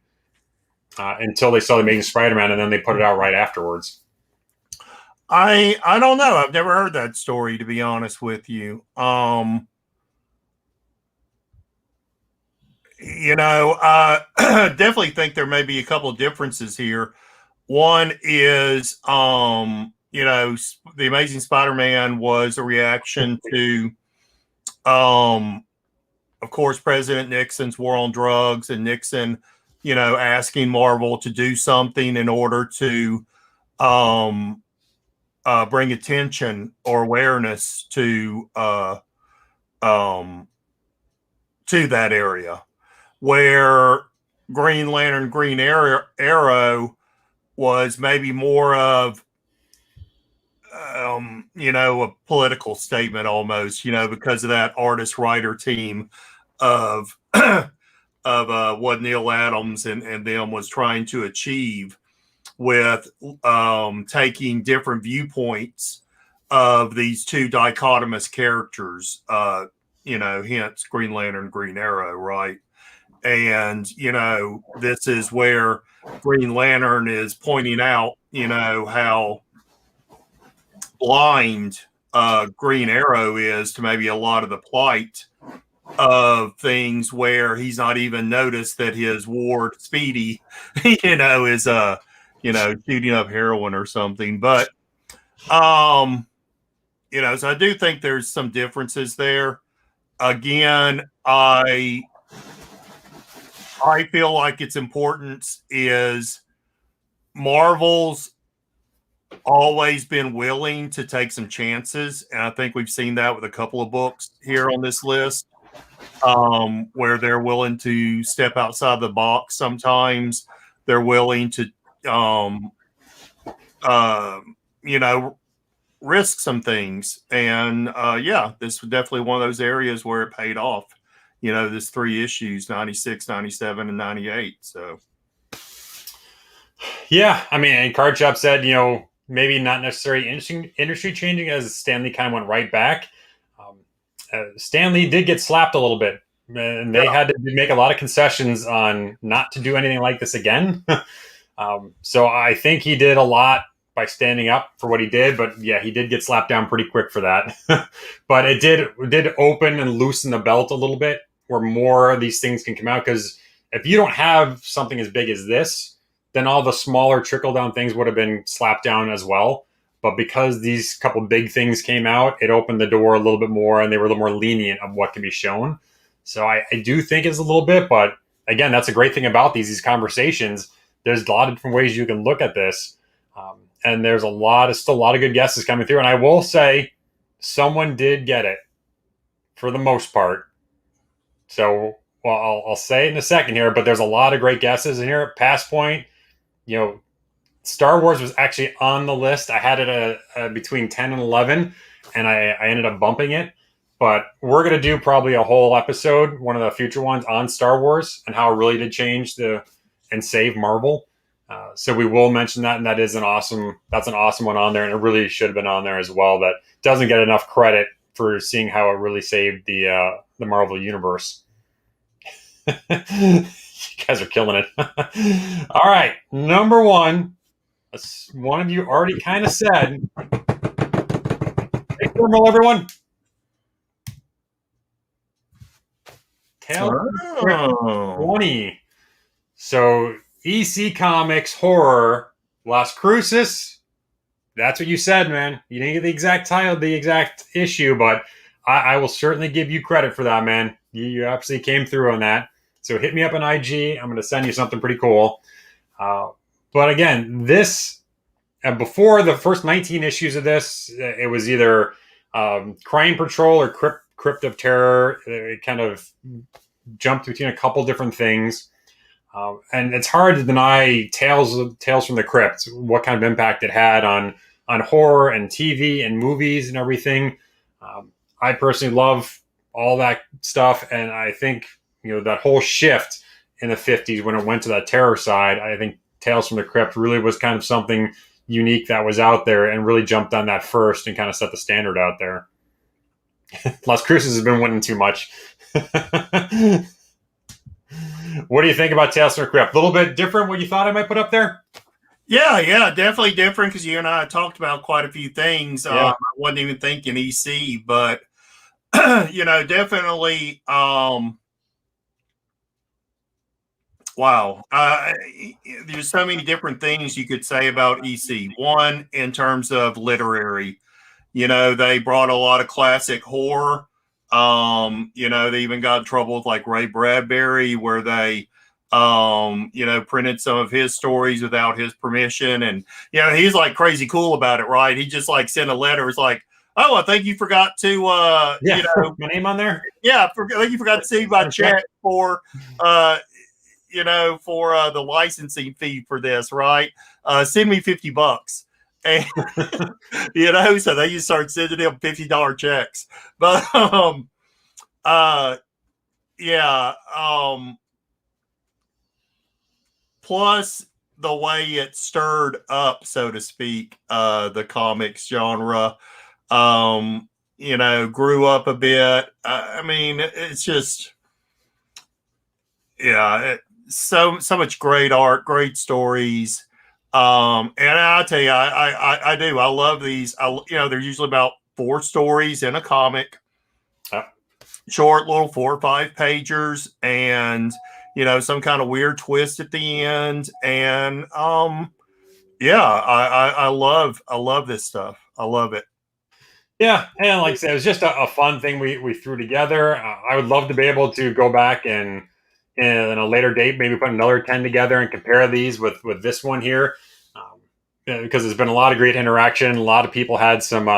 until they saw the Amazing Spider-Man, and then they put it out right afterwards. I don't know. I've never heard that story, to be honest with you. I definitely think there may be a couple of differences here. One is, the Amazing Spider-Man was a reaction to, of course, President Nixon's war on drugs, and Nixon, asking Marvel to do something in order to bring attention or awareness to that area, where Green Lantern, Green Arrow was maybe more of, a political statement almost, because of that artist-writer team of what Neil Adams and them was trying to achieve with taking different viewpoints of these two dichotomous characters, hence Green Lantern, Green Arrow, right? And, this is where Green Lantern is pointing out, how blind Green Arrow is to maybe a lot of the plight of things, where he's not even noticed that his ward Speedy, is shooting up heroin or something. But so I do think there's some differences there. Again, I feel like its importance is Marvel's always been willing to take some chances, and I think we've seen that with a couple of books here on this list, where they're willing to step outside the box. Sometimes they're willing to, risk some things. And this was definitely one of those areas where it paid off. This 3 issues, 96, 97, and 98. So, yeah, I mean, and Card Shop said, maybe not necessarily industry changing, as Stan Lee kind of went right back. Stan Lee did get slapped a little bit, and they had to make a lot of concessions on not to do anything like this again. So I think he did a lot by standing up for what he did, but yeah, he did get slapped down pretty quick for that. But it did open and loosen the belt a little bit, where more of these things can come out. Because if you don't have something as big as this, then all the smaller trickle down things would have been slapped down as well. But because these couple big things came out, it opened the door a little bit more, and they were a little more lenient of what can be shown. So I do think it's a little bit, but again, that's a great thing about these conversations. There's a lot of different ways you can look at this. And there's still a lot of good guesses coming through. And I will say someone did get it for the most part. So, well, I'll say it in a second here, but there's a lot of great guesses in here. Past Point, Star Wars was actually on the list. I had it between 10 and 11, and I ended up bumping it. But we're going to do probably a whole episode, one of the future ones, on Star Wars and how it really did change and save Marvel. So we will mention that, and that's an awesome one on there, and it really should have been on there as well. That doesn't get enough credit for seeing how it really saved the Marvel universe. You guys are killing it. All right, number 1. One of you already kind of said. Hey, thermal, everyone. Tale 20. So EC Comics horror Las Cruces. That's what you said, man. You didn't get the exact title, the exact issue, but I will certainly give you credit for that, man. You absolutely came through on that. So hit me up on IG. I'm going to send you something pretty cool. But again, this, before the first 19 issues of this, it was either Crime Patrol or Crypt of Terror. It kind of jumped between a couple different things. And it's hard to deny Tales from the Crypt, what kind of impact it had on horror and TV and movies and everything. I personally love all that stuff, and I think that whole shift in the 50s when it went to that terror side, I think Tales from the Crypt really was kind of something unique that was out there and really jumped on that first and kind of set the standard out there. Las Cruces has been winning too much. What do you think about Tales from the Crypt? A little bit different what you thought I might put up there? Yeah, definitely different, because you and I talked about quite a few things. I wasn't even thinking EC, but definitely. Wow. There's so many different things you could say about EC. One, in terms of literary, they brought a lot of classic horror. They even got in trouble with like Ray Bradbury, where they, printed some of his stories without his permission. And, he's like crazy cool about it, right? He just like sent a letter. It's like, oh, I think you forgot to, my name on there. Yeah. I think you forgot to see my check for, for the licensing fee for this, right? Send me $50. And, so they just start sending him $50 checks. But, plus the way it stirred up, so to speak, the comics genre, grew up a bit. I mean, it's just, yeah, so much great art, great stories. And I'll tell you, I do. I love these. They're usually about 4 stories in a comic, short little 4 or 5 pagers, and some kind of weird twist at the end. And yeah, I love this stuff. I love it. Yeah, and like I said, it was just a fun thing we threw together. I would love to be able to go back and in a later date, maybe put another 10 together and compare these with this one here. Because there's been a lot of great interaction. A lot of people had some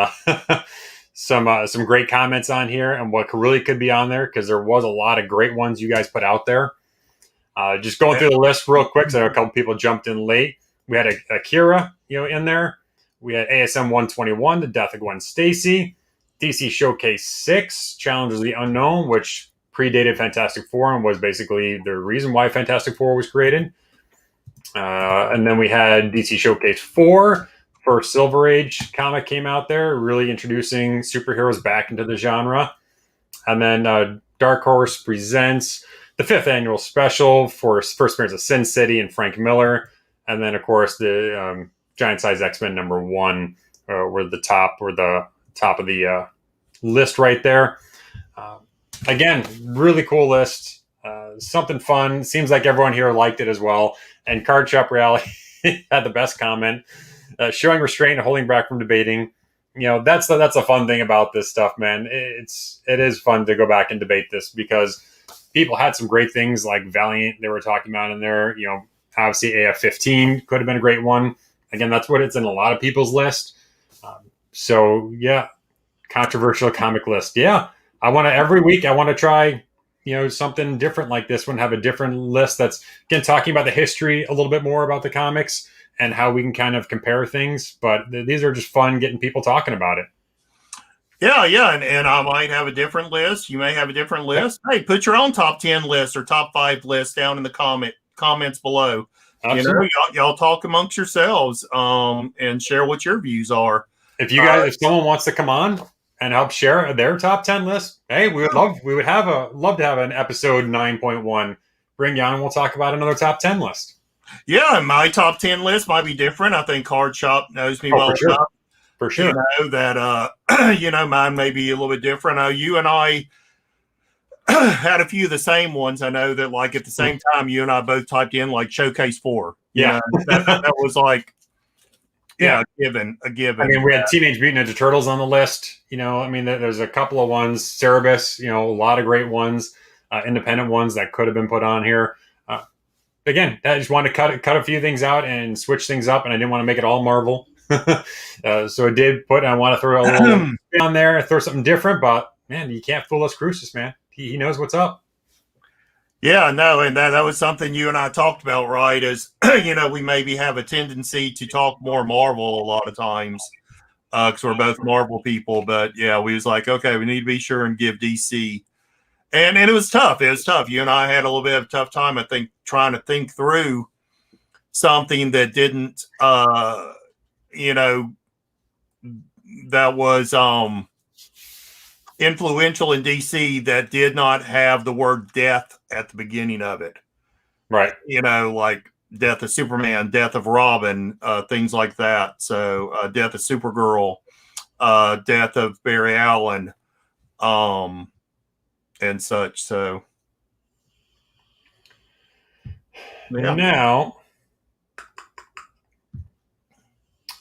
some great comments on here and what really could be on there, because there was a lot of great ones you guys put out there. Just going through the list real quick, so a couple people jumped in late. We had Akira, in there. We had ASM 121, The Death of Gwen Stacy. DC Showcase 6, Challenge of the Unknown, which predated Fantastic Four and was basically the reason why Fantastic Four was created. And then we had DC Showcase 4, first Silver Age comic came out there, really introducing superheroes back into the genre. And then Dark Horse presents the 5th annual special for first appearance of Sin City and Frank Miller. And then, of course, the Giant Size X-Men #1 were the top of the list right there. Again, really cool list. Something fun. Seems like everyone here liked it as well. And Card Shop Reality had the best comment, showing restraint and holding back from debating. That's a fun thing about this stuff, man. It is fun to go back and debate this, because people had some great things like Valiant they were talking about in there. Obviously AF-15 could have been a great one. Again, that's what it's in a lot of people's list. So yeah, controversial comic list. Yeah, every week I want to try something different like this one, have a different list that's, again, talking about the history a little bit more about the comics and how we can kind of compare things. But these are just fun getting people talking about it. Yeah. And I might have a different list. You may have a different list. Yep. Hey, put your own top 10 list or top 5 list down in the comments below. Absolutely. Y'all talk amongst yourselves and share what your views are. If if someone wants to come on and help share their top 10 list, hey, we would love to have an episode 9.1. Bring you on and we'll talk about another top 10 list. Yeah, my top 10 list might be different. I think Card Shop knows me well enough. For sure. That mine may be a little bit different. You and I had a few of the same ones. I know that, like, at the same time, you and I both typed in like Showcase 4. Yeah. That was like, a given. I mean, we had Teenage Mutant Ninja Turtles on the list. There's a couple of ones. Cerebus, a lot of great ones, independent ones that could have been put on here. Again, I just wanted to cut a few things out and switch things up, and I didn't want to make it all Marvel. So I want to throw a little on there, throw something different, but man, you can't fool us, Crucis, man. He knows what's up. Yeah, no, and that was something you and I talked about, right? Is we maybe have a tendency to talk more Marvel a lot of times because we're both Marvel people. But yeah, we was like, okay, we need to be sure and give DC. And it was tough. It was tough. You and I had a little bit of a tough time, I think, trying to think through something that didn't, that was influential in DC that did not have the word death at the beginning of it. Right. Like death of Superman, death of Robin, things like that. So death of Supergirl, death of Barry Allen, and such. So yeah. Now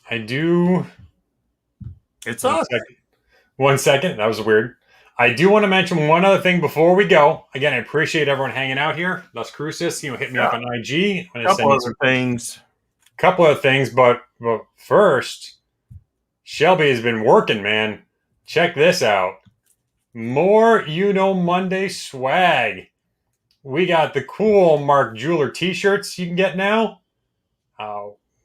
I do. It's us. One second. That was weird. I do want to mention one other thing before we go. Again, I appreciate everyone hanging out here. Thus Crucis, hit me up on IG. Couple other things, but first, Shelby has been working, man. Check this out. More Monday swag. We got the cool Mark Jeweler t-shirts you can get now,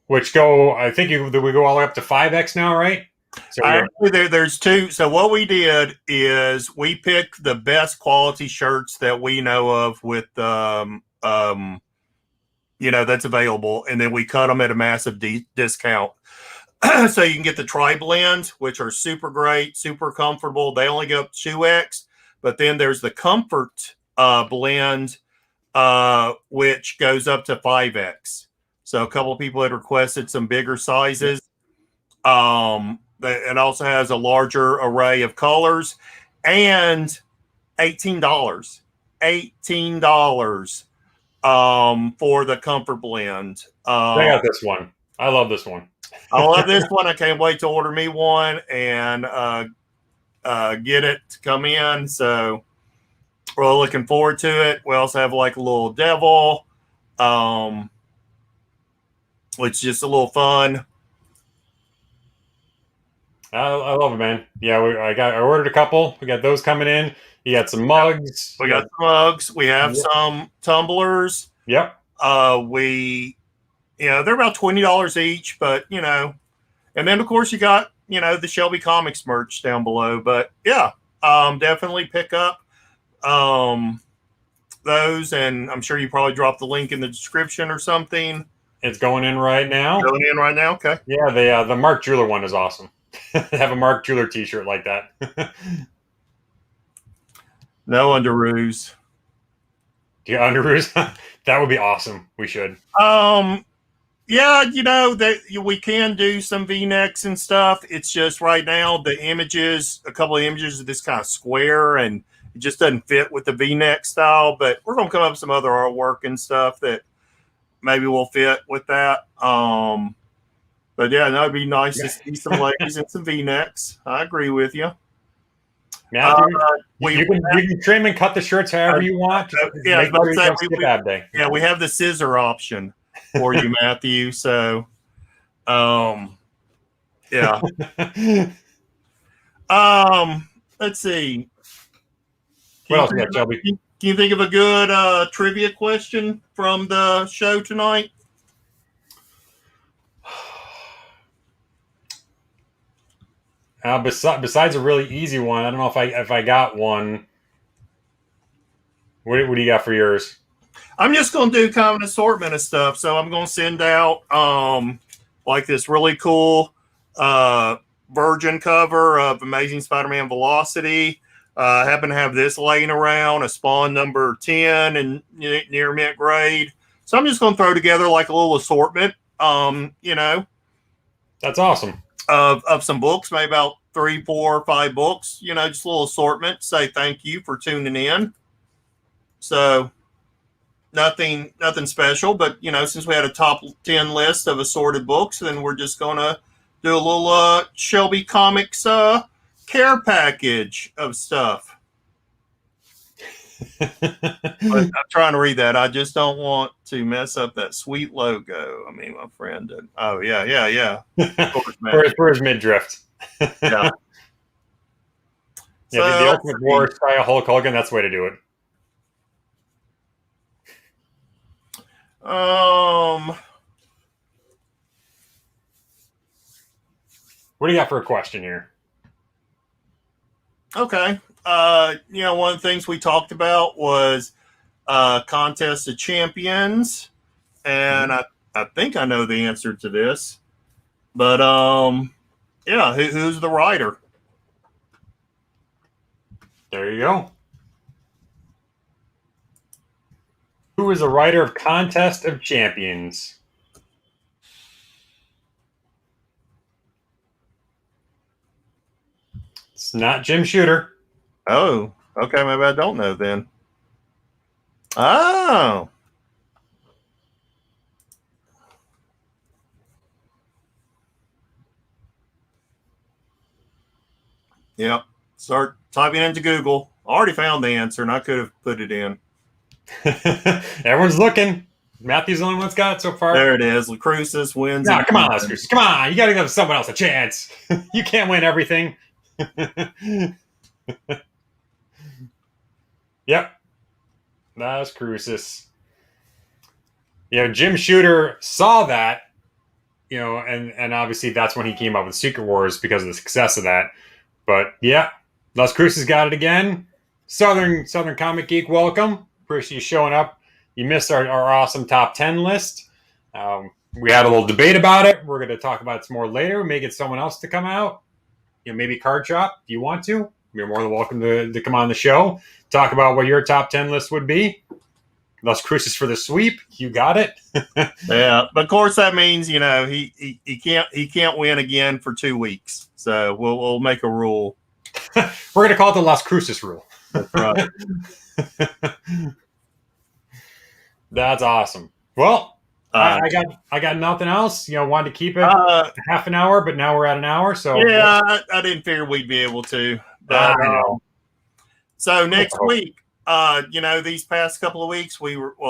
which go, I think we go all the way up to 5X now, right? So actually, there's 2. So what we did is we picked the best quality shirts that we know of with, that's available, and then we cut them at a massive discount. So you can get the tri-blend, which are super great, super comfortable. They only go up to 2X, but then there's the comfort blend, which goes up to 5X. So a couple of people had requested some bigger sizes. It also has a larger array of colors, and $18. $18 for the Comfort Blend. I got this one. I love this one. I love this one. I can't wait to order me one and get it to come in. So we're looking forward to it. We also have like a little devil, which is just a little fun. I love it, man. Yeah, I ordered a couple. We got those coming in. You got some mugs. We got some mugs. We have some tumblers. Yep. They're about $20 each, but and then of course you got the Shelby Comics merch down below. But yeah, definitely pick up those, and I'm sure you probably dropped the link in the description or something. It's going in right now. Going in right now. Okay. Yeah, the Mark Jeweler one is awesome. Have a Mark Jeweler T-shirt like that. No underoos. Do you got underoos? That would be awesome. We should. Yeah, that we can do some V-necks and stuff. It's just right now a couple of images of this kind of square, and it just doesn't fit with the V-neck style. But we're gonna come up with some other artwork and stuff that maybe will fit with that. But yeah, that'd be nice to see some ladies and some V-necks. I agree with you. Matthew, you can trim and cut the shirts however you want. We have the scissor option for you, Matthew. So, yeah. Let's see. What else you got, Shelby? Can you think of a good trivia question from the show tonight? Besides a really easy one, I don't know if I got one. What do you got for yours? I'm just going to do kind of an assortment of stuff. So I'm going to send out like this really cool Virgin cover of Amazing Spider-Man Velocity. I happen to have this laying around, a Spawn number 10 and near mint grade. So I'm just going to throw together like a little assortment, That's awesome. Of some books, maybe about 3, 4, 5 books, just a little assortment. Say thank you for tuning in. So nothing special, but since we had a top 10 list of assorted books, then we're just gonna do a little Shelby Comics care package of stuff. But I'm trying to read that. I just don't want to mess up that sweet logo. I mean, my friend did. Oh yeah. for his midriff. Yeah. Yeah, the Ultimate War style Hulk Hogan. That's the way to do it. What do you got for a question here? Okay. One of the things we talked about was Contest of Champions, and I think I know the answer to this, but who's the writer? There you go. Who is the writer of Contest of Champions? It's not Jim Shooter. Oh, okay. Maybe I don't know then. Oh. Yep. Start typing into Google. I already found the answer, and I could have put it in. Everyone's looking. Matthew's the only one that's got it so far. There it is. Lacrusis wins. No, come on, Lacrusis. Come on. You got to give someone else a chance. You can't win everything. Yep. That's Crucis. Jim Shooter saw that, and obviously that's when he came up with Secret Wars because of the success of that. But yeah, Las Cruces got it again. Southern Comic Geek, welcome. Appreciate you showing up. You missed our awesome top 10 list. We had a little debate about it. We're going to talk about it some more later. We may get someone else to come out. Maybe Card Shop, if you want to. You're more than welcome to come on the show. Talk about what your top 10 list would be. Las Cruces for the sweep. You got it. Yeah, but of course that means he can't win again for 2 weeks. So we'll make a rule. We're gonna call it the Las Cruces rule. That's right. That's awesome. Well, I got nothing else. Wanted to keep it half an hour, but now we're at an hour. So yeah, I didn't figure we'd be able to. But I know. So next week, these past couple of weeks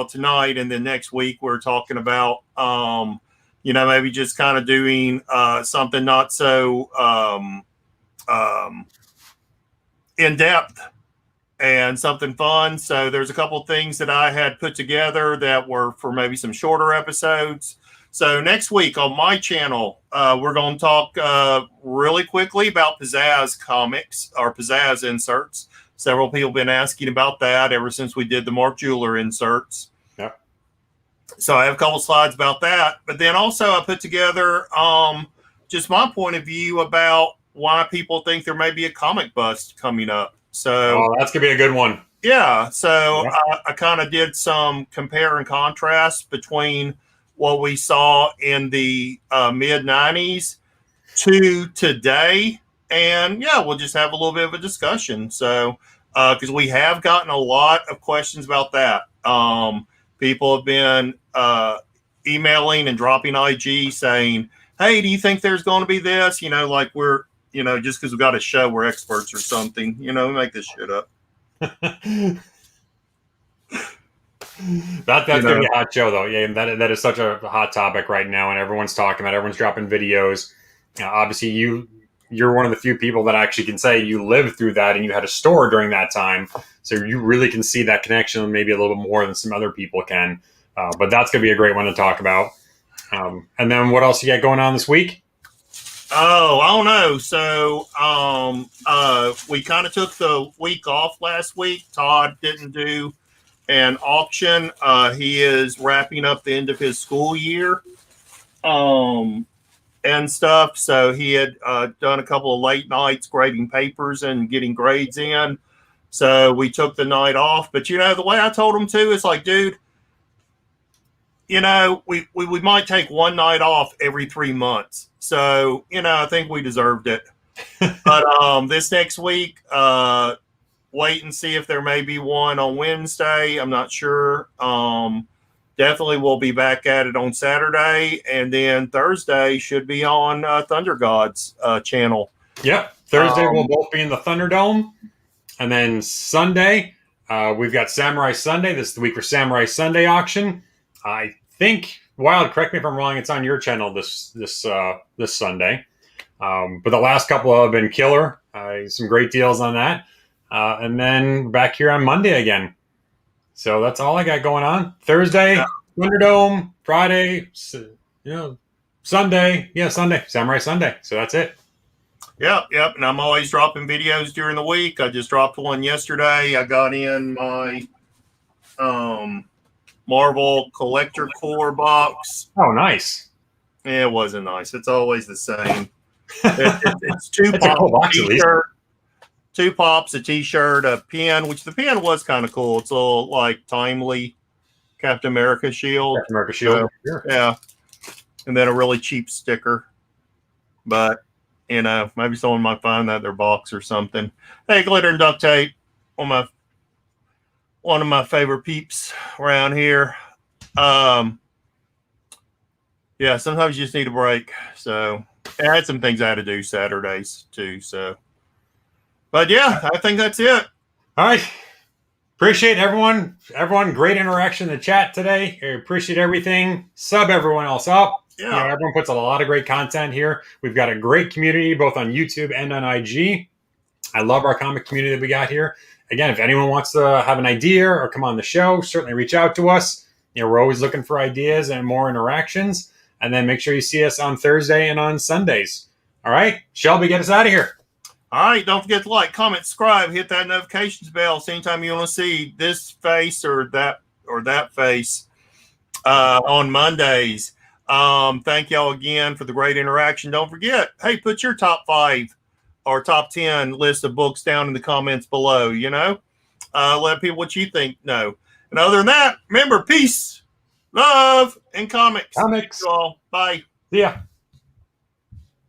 tonight and then next week we're talking about maybe just kind of doing something not so in depth and something fun. So there's a couple of things that I had put together that were for maybe some shorter episodes. So next week on my channel, we're going to talk really quickly about Pizzazz comics or Pizzazz inserts. Several people have been asking about that ever since we did the Mark Jeweler inserts. Yeah. So I have a couple slides about that. But then also I put together just my point of view about why people think there may be a comic bust coming up. So that's going to be a good one. Yeah. So I kind of did some compare and contrast between what we saw in the mid-90s to today. And we'll just have a little bit of a discussion. So, because we have gotten a lot of questions about that. People have been emailing and dropping IG saying, hey, do you think there's going to be this? Like we're, just because we got a show, we're experts or something. We make this shit up. That's going to be a hot show, though. Yeah, that is such a hot topic right now, and everyone's talking about it. Everyone's dropping videos. Obviously, you're one of the few people that actually can say you lived through that and you had a store during that time. So you really can see that connection maybe a little bit more than some other people can. But that's going to be a great one to talk about. And then what else you got going on this week? Oh, I don't know. So we kind of took the week off last week. Todd didn't do an auction. He is wrapping up the end of his school year. And stuff. So he had done a couple of late nights grading papers and getting grades in. So we took the night off. But, the way I told him to is like, dude, we might take one night off every 3 months. So, I think we deserved it. But this next week, wait and see if there may be one on Wednesday. I'm not sure. Definitely we'll be back at it on Saturday, and then Thursday should be on Thunder God's channel. Yep. Thursday we'll both be in the Thunderdome. And then Sunday, we've got Samurai Sunday. This is the week for Samurai Sunday auction. I think, Wild, correct me if I'm wrong, it's on your channel this Sunday. But the last couple have been killer. Some great deals on that. And then back here on Monday again. So that's all I got going on. Thursday, Thunderdome. Friday, Sunday. Yeah, Sunday. Samurai Sunday. So that's it. Yep. And I'm always dropping videos during the week. I just dropped one yesterday. I got in my Marvel Collector Core box. Oh, nice. Yeah, it wasn't nice. It's always the same. It's two That's a cool box, t-shirt. 2 pops, a t-shirt, a pin, which the pin was kind of cool. It's a little like timely Captain America shield. Captain America shield. So, sure. Yeah. And then a really cheap sticker. But, maybe someone might find that in their box or something. Hey, glitter and duct tape. One of my favorite peeps around here. Yeah, sometimes you just need a break. So I had some things I had to do Saturdays too. So but yeah, I think that's it. All right. Appreciate everyone. Everyone, great interaction in the chat today. I appreciate everything. Sub everyone else up. Yeah. Everyone puts a lot of great content here. We've got a great community both on YouTube and on IG. I love our comic community that we got here. Again, if anyone wants to have an idea or come on the show, certainly reach out to us. We're always looking for ideas and more interactions. And then make sure you see us on Thursday and on Sundays. All right. Shelby, get us out of here. All right, don't forget to like, comment, subscribe, hit that notifications bell. So anytime you want to see this face or that face on Mondays. Thank y'all again for the great interaction. Don't forget, hey, put your top 5 or top 10 list of books down in the comments below. Let people what you think know. And other than that, remember, peace, love, and comics. Comics. Thank you all. Bye. See ya.